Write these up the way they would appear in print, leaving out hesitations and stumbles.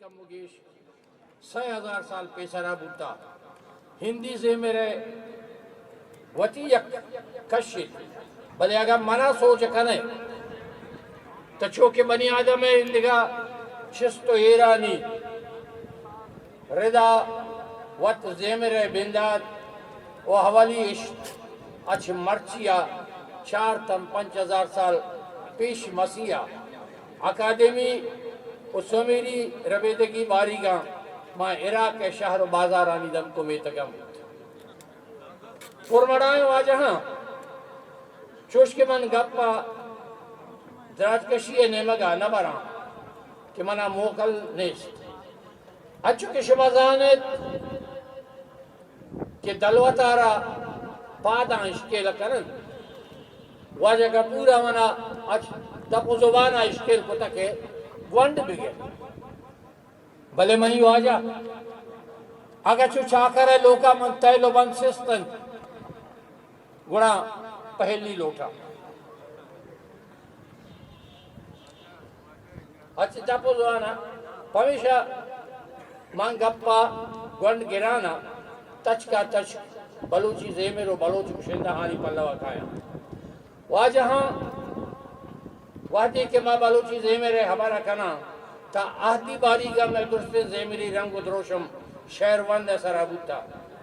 کم مگیش 6000 سال پیسرا بوتا ہندی سے میرے وتی یک کشید بلے اگر منا سوچ کنے تو چوکہ بنی آدم ہے اندگا چست و ایرانی ردا وط زیمر بنداد و حوالی اشت اچھ مرچیا 4-5 سال پیش مسیحا اکادمی و سمیری ربیدگی باری گاں ماں عراق کے شہر و بازار آنی دم کو میتگم پرمڑائیں واجہاں چوش کے من گپا دراج کشی نیمگا نبران کہ منا موکل نیست اچھو کہ شما زانت کہ دلوتارا پادا اشکیل کرن واجہ کا پورا منا تپ و زبانہ اشکیل کو تکے گونڈ بگے بلے منی واجہ اگر چو چاکر ہے لوکا من تیلو بند سستن گڑا پہلی لوٹا اچھ تپ و زبانہ پمیشہ من گپا گونڈ گرانا تچ کا تچ بلوچی زیمر و بلوچ کشندہانی پلوہ کھایا واجہاں وحدی کہ ماں بلوچی زیمر ہمارا کنا تا آہدی باری گا میں درست زیمری رنگ و دروشم شہر وند سرا بوتا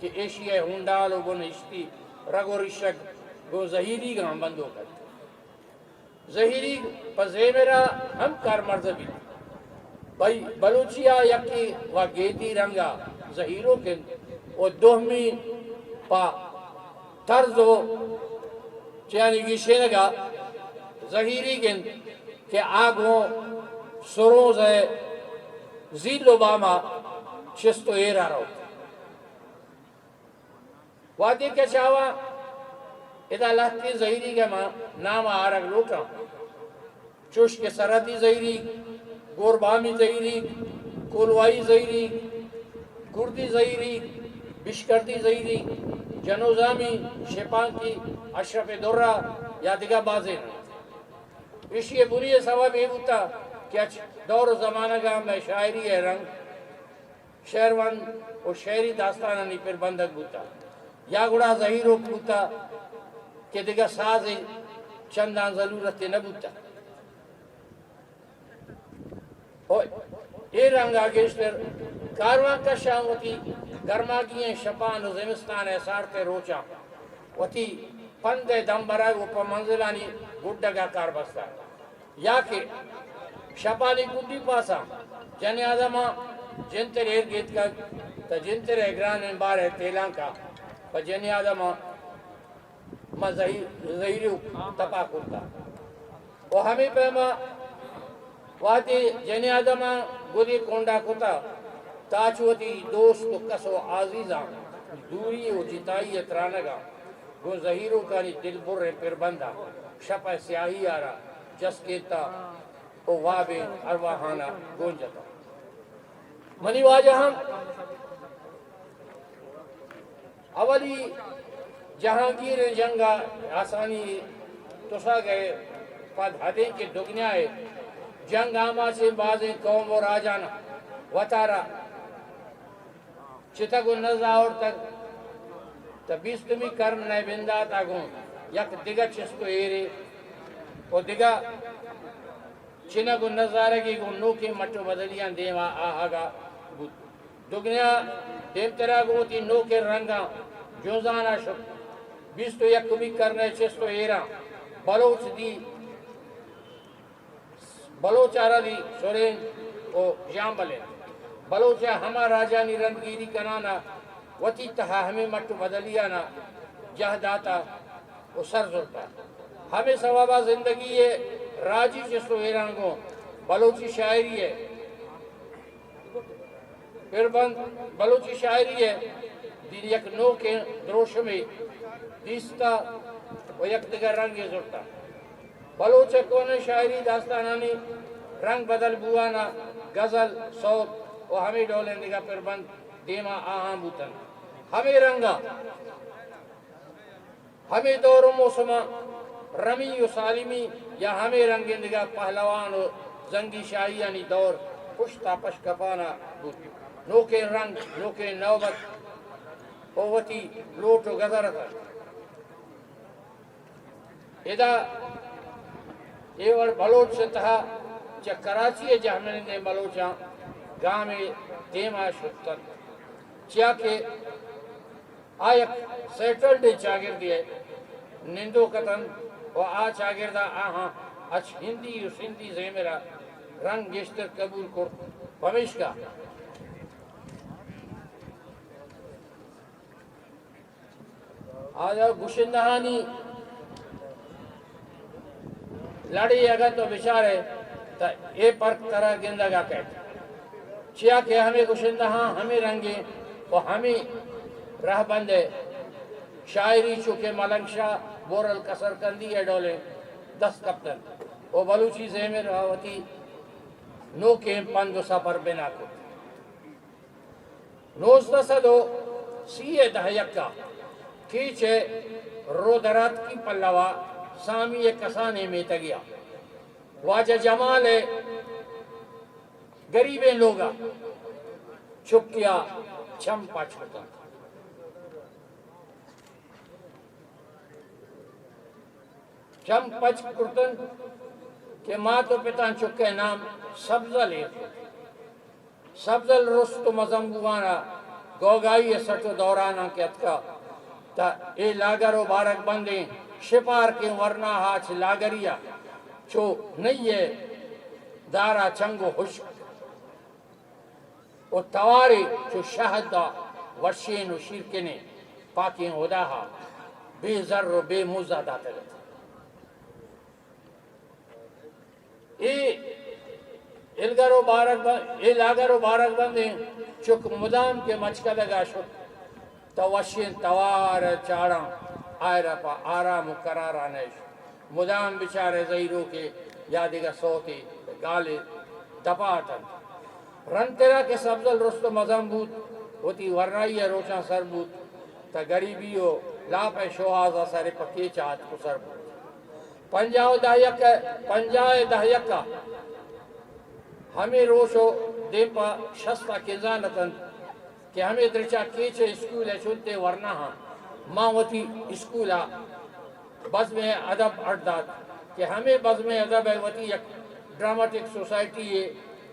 کہ ایشی ہونڈال و گن اشتی رگ و رشک گو زہیری گا بندو کرتا زہیری پا زیمرہ ہم کار مرز بھی بھائی بلوچیا یکی و گیتی رنگا زہیروں کے و دوہمی پا طرز و چیانی گیشے لگا زہیری گن کہ آگوں سروز ہے زیل و باما چست و ایرہ رو وادی کے چاہوا ادا لہتی زہیری کے ماں نام آرگ لوٹا چوش کے سرحدی زہیری گوربامی زہیری کولوائی زہیری گردی زہیری بشکردی زہیری جنوزامی شپانکی اشرف درہ یا دیگا بازے اسی بری سبب یہ ہوتا کہ دور و زمانہ گا میں شاعری ہے رنگ شہروان و شہری داستانہ نہیں پر بندک ہوتا یا گڑا ظہیروں ہوتا کہ دیگا ساز چندان ضرورت نہ ہوتا یہ رنگ آگیشتر کاروان کا شام ہوتی گرما کیے شپان و زمستان ایسارتے روچا وتی پندے دم برائے وہ پا منزلانی گڈگا کار بستا یا کہ شپانی گڈی پاسا جن آدمہ جنتر ایر گیت کا تا جنتر اگران انبار ہے تیلان کا پا جن آدمہ ما زہیریو تپا کرتا وہ ہمیں پہما واتی جن آدمہ گودی کونڈا کتا تاچوتی دوست و کس و عزیزاں دوری و جتائی اترانگا گو زہیروں کا نی دل بر پر بندہ شپا سیاہی آرہ جس کیتا او واب ارواحانا گونجتا منی واجہاں اولی جہانگیر جنگا آسانی تسا گئے پد حدیں کے دگنیائے جنگ آما سے بازیں قوم و راجانا وطارا چتگو نزاور تک تبیستمی کرم نئے بندات آگوں یک دیگا چسکو ایرے و دیگا چنگو نظارگی گو نوکی مٹو بدلیاں دیما آہاگا بود دگنیا دیمترا گو تی نوکے رنگا جوزانا شک بیستو یک کمی کرنے چستو ایرا بلوچ دی بلوچ آرہ دی سورین و جامبلے بلوچہ ہما راجانی رنگیری کنانا وتی تہا ہمیں مٹو بدلیانا جہ داتا و سر زرتا ہمیں سوابا زندگی ہے راجی جسو ایرانگوں بلوچی شاعری ہے پھر بند بلوچی شاعری ہے دین یک نو کے دروش میں دیستا و یک دیگر رنگ زرتا بلوچہ کون شاعری داستانانی رنگ بدل بوانا غزل صوت و ہمیں ڈولیں دیگا پھر بند دیما آہاں بوتن ہمیں رنگا ہمیں دور و موسمہ رمی و سالمی یا ہمیں رنگیں دیگا پہلوان و زنگی شاہیانی دور پشتا پشکپانا بود نوکے رنگ نوکے نوبت اوتی لوٹو گذرتا ادا ایوڑ بلوچ سے تہا چا کراچی جہمن نے بلوچاں گاہ میں دیما شدتن چیا کہ آیک سیٹلڈ چاگر دیئے نندو کتن و آ چاگر دا آہاں اچھ ہندی و سندھی زیمرہ رنگ گشتر قبول کر پمیشکا آجا گشندہانی لڑی اگر تو بچارے تا اے پر طرح گندگا کہتے چیا کہ ہمیں گشندہاں ہمیں رنگیں و ہمیں رہ بندے شاعری چکے ملنگ شاہ بورل کسر کندی ہے ڈولے 10 کپتن و بلوچی زیمر راوتی نو کے پندو سفر بنا کو 1930 دہیکا کیچے رودرات کی پلوا سامی کسانے میں تگیا واجہ جمال گریبیں لوگا چھپکیا چھمپا چھوٹا چھمپا چھوٹن کہ ماں تو پتا چکے نام سبزل ہے سبزل رست مزمبوانا گوگائی سٹو دورانا کے اتکا تا اے لاگر و بارک بندیں شپار کے ورنہ ہاچ لاگریا چو نہیں ہے دارا چنگو حشک و تواری چو شہدہ ورشین و شرکنے پاکیں ہداہا بے ذر و بے موزہ داتے لتا اے لاگر و بارک بندیں چک مدام کے مچکا لگا شد تو وشین توار چاڑاں آئرہ پا آرام و قرارہ نیش مدام بچارے زیرو کے یادگا سوتی گالے دپاٹن رن تیرا کے سبزل رست مزم بود ہوتی ورنائی روچاں سر بود تا گریبی و لاپ شوہازہ سر پکی چاہت کو سر بود پنجائے دہیکا ہمیں روشو دیپا شستا کزانتن کہ ہمیں درچا کیچے اسکول ہے چونتے ورنہ ہاں ماں وطی اسکولا بزم ادب اڈداد کہ ہمیں بزم ادب ہے وطی یک ڈرامٹک سوسائٹی ہے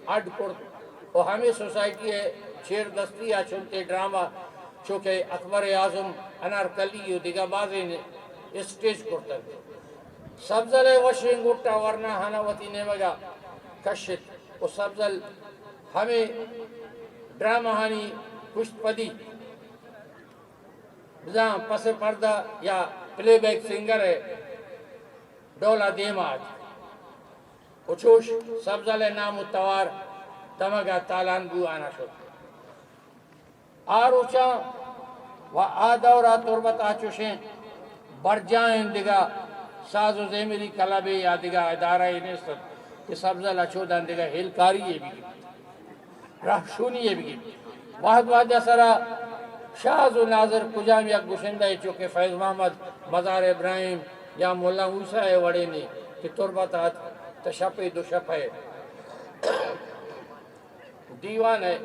اڈ کرد اور ہمیں سوسائٹی ہے شیر دستی ہے چونتے ڈراما چونکہ اکبر اعظم انارکلی و دیگا بازے نے اسٹیج کرتا سبزل وشنگ اٹھا ورنہ ہانا وطی نمگا کشت و سبزل ہمیں ڈرامہ ہانی کشت پدی بزاں پس پردہ یا پلے بیک سنگر ہے ڈولا دیمات اچھوش سبزل نام التوار تمگا تالان بو آنا شد آروچا و آدورا تربت آچوشیں برجائیں دیگا ساز و زیمری کلبے یا دیگا ادارہ نیستد کہ سبزل اچودان دیگا ہلکاری یہ بھی گی رہشونی یہ بھی گی واحد واحد سرا شاز و ناظر کجام یک گشندہ ہے چونکہ فیض محمد مزار ابراہیم یا مولا موسیٰ ہے وڑے نے کہ تربت آت تشپ دو شپ ہے دیوان ہے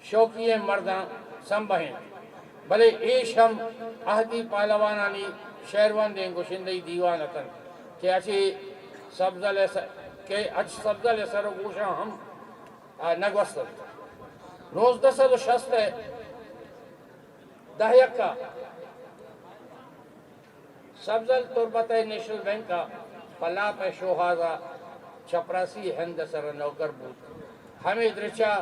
شوقی مرداں سنبہیں بلے ایش ہم اہدی پالوانانی شہروان دیں گوشندہی دیوان اتن کہ اچھی سبزل سر و گوشاں ہم نگوستد 1960 دہیکا سبزل تربت نیشنل بینک کا پلاپ شوہازہ چپراسی ہند سر نوکر بود ہمیں درچا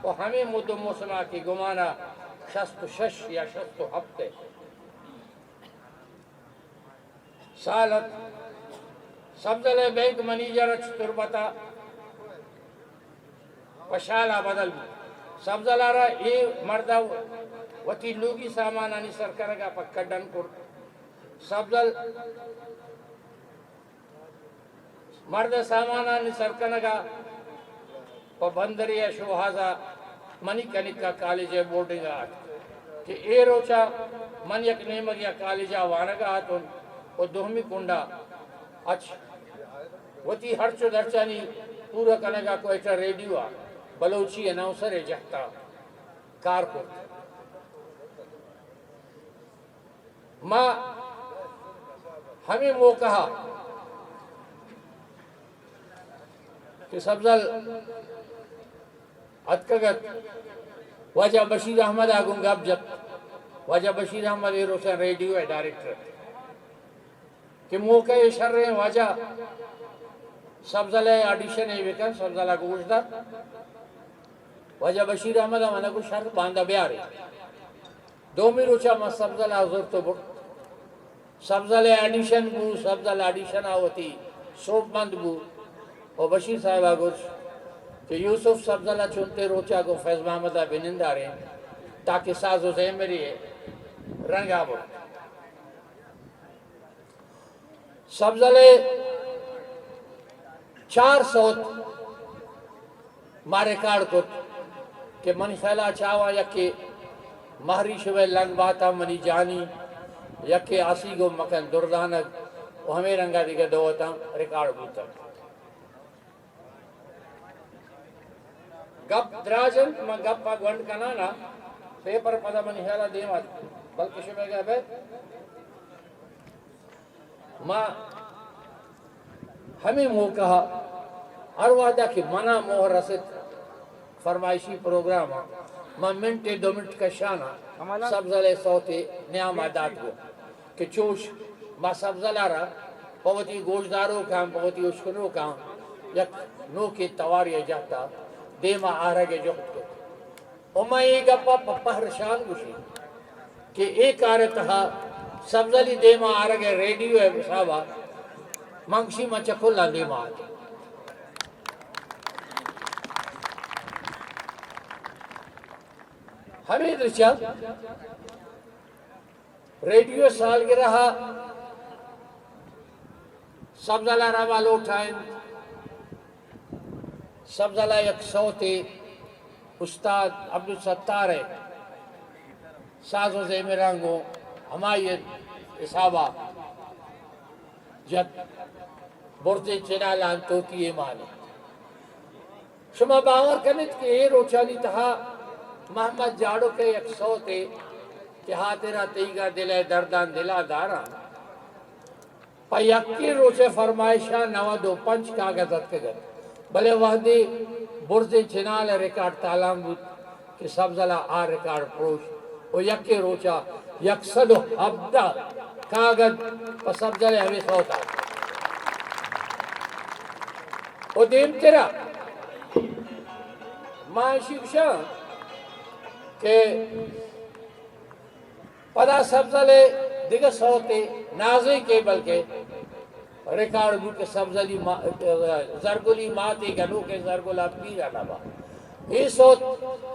و ہمیں مدو موسمہ کی گمانا 66 یا 67 سالت سبزل بینک منیجر تربتا پشالا بدل بود سبزل آرہ اے مردہ وطی لوگی سامانانی سرکرگا پکڑن کر سبزل مرد سامانانی سرکنگا پا بندری شوہازہ منی کنکا کالجے بورڈنگ آت کہ اے روچا من یک نیمگیا کالجہ وانگا آتون و دوہمی کنڈا اچھ وطی ہرچو درچانی پورا کرنے کا کوئی ایٹا ریڈیو آ بلوچی اناؤنسر ہے جہتا کار کو ماں ہمیں وہ کہا کہ سبزل اتکگت واجہ بشیر احمد آگوں گا جب واجہ بشیر احمد یہ روشن ریڈیو ہے ڈائریکٹر کہ موقع یہ شر رہے ہیں واجہ سبزل آڈیشن ہے وکن سبزل آگوں گوشدہ واجہ بشیر احمد آمانا کو شر باندہ بیارے دومی روچہ ما سبزل آزور تو بڑھ سبزل آڈیشن بو سبزل آڈیشن آوتی سوپ مند بو اور بشیر صاحب آگوش کہ یوسف سبزلہ چونتے روچہ کو فیض محمدہ بنندہ رہے تاکہ ساز و زیمری رنگ آبو سبزلے 400 مارے کار کو کہ منی خیلہ چاہوا یکی مہری شوے لنگ باتا منی جانی یکی آسی گو مکن دردانک وہ ہمیں رنگا دیگے دوتا ریکارڈ بوتا گپ دراجن ما گپ پا گونڈ کنانا پیپر پدا منی خیلہ دیم آتا بلکہ شبہ گیا بے ما ہمیں مو کہا ہر وعدہ کہ منع موہ رسد فرمائشی پروگرام ما منٹ 2 منٹ کا شانہ سبزلے سوتے نیام آداد کو کہ چوش ما سبزلہ رہا پوتی گوشداروں کام پوتی اشکنوں کام یک نو کی تواری جاتا دیما آرہے جوخت کو اما یہ گپا پہرشان گوشی کہ ایک آرتہا سبزلی دیما آرہے ریڈیو ہے صاحبہ منگشی ما چکھولا دیما آتے ہمیں درچہ ریڈیو سال گرہا سبزلہ روالو اٹھائیں سبزلہ یک سوتے استاد عبدالستار ہے ساز و زیمرانگو ہمایت اصحابہ جد برتے چنالان توتی ایمانے شما باور کنت کہ یہ روچانی تہا محمد جاڑو کے یک سوتے کہ ہاں تیرا تیگا دلے دردان دلا دارا پا یکی روچے فرمائشہ 925 کاغذت کے گئے بلے وحدی برزے چنال ریکارڈ تالام بود کہ سبزلہ آ ریکارڈ پروش وہ یکی روچا یکسد حبدہ کاغذ پا سبزلے ہمیں سوتا وہ دیم تیرا ماشی بشان کہ پدا سبزلے دیگر سوتے نازے کے بلکہ ریکارڈ بو کے سبزلی زرگلی ماتی گنو کے زرگلا پیرا نبا یہ سوت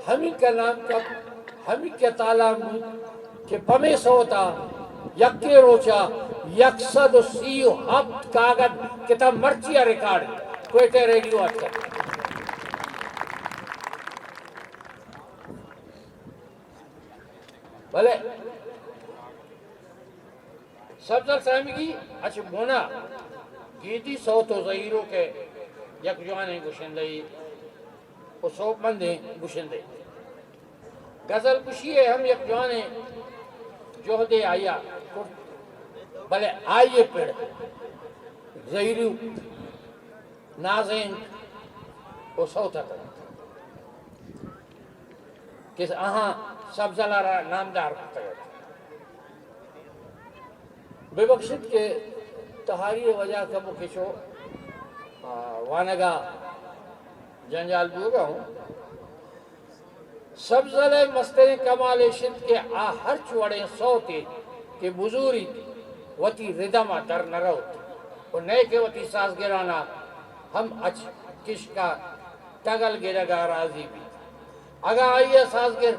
ہمیں کا نام کب ہمیں کے تالام بو کہ پمیں سوتا یکی روچا 137 کاغذ کتاب مرچیا ریکارڈ کوئٹے ریڈیو آتا بلے سبزل سامی کی اچھ بونا گیدی سوت و ظہیروں کے یک جوانے گوشندئی و سوپ مندیں گوشندئی غزل کشی ہے ہم یک جوانے جوہدے آیا بلے آئیے پیڑ ظہیروں نازیں و سوتا کرتا کہ آہاں سبزلہ را نامدار کرتا گیا بے بخشت کے تحاری وجہ کا مکشو وانگا جنجال بوگا ہوں سبزلے مستر کمال شد کے ہر چوڑے سوتے کہ بزوری وطی ردما در نروت اور نئے کے وطی ساز گرانا ہم اچ کش کا تگل گرگا راضی بھی اگا آئیے ساز گر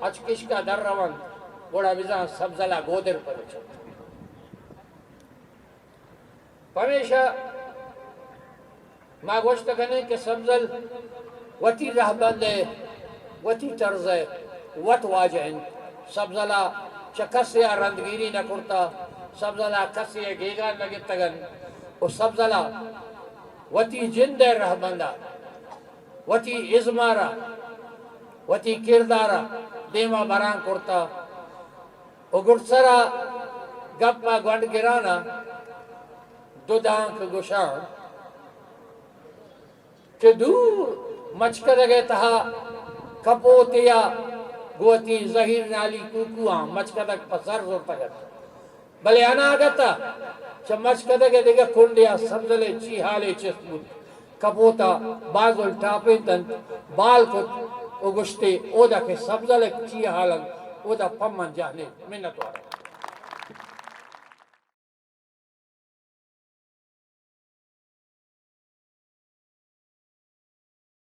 اچ کش کا در روان بڑا بزان سبزلہ گودر پر چھتا ہمیشہ ماں گوشت کنے کہ سبزل وطی رہبند ہے وطی طرز ہے وط واجہن سبزلہ چا کسی رندگیری نہ کرتا سبزلہ کسی گیگان لگت تگن اور سبزلہ وتی جند رہ بندہ وتی ازمارا وتی کردارا دیما بران کرتا او گرسرا گپا گونڈ گرانا دو دانک گشان کہ دور مچکر گئے تہا کپوتیا گوتی زہیر نالی کوکوان مچکدک پسر زور تگت بلے انا آگتا چا مچکدک دیگا کنڈیا سبزلے چی حالے چس بود کپوتا بازل ٹاپین تن بال کت او گشتے او دا کے سبزلے چی حالن او دا پمن جانے منت وارا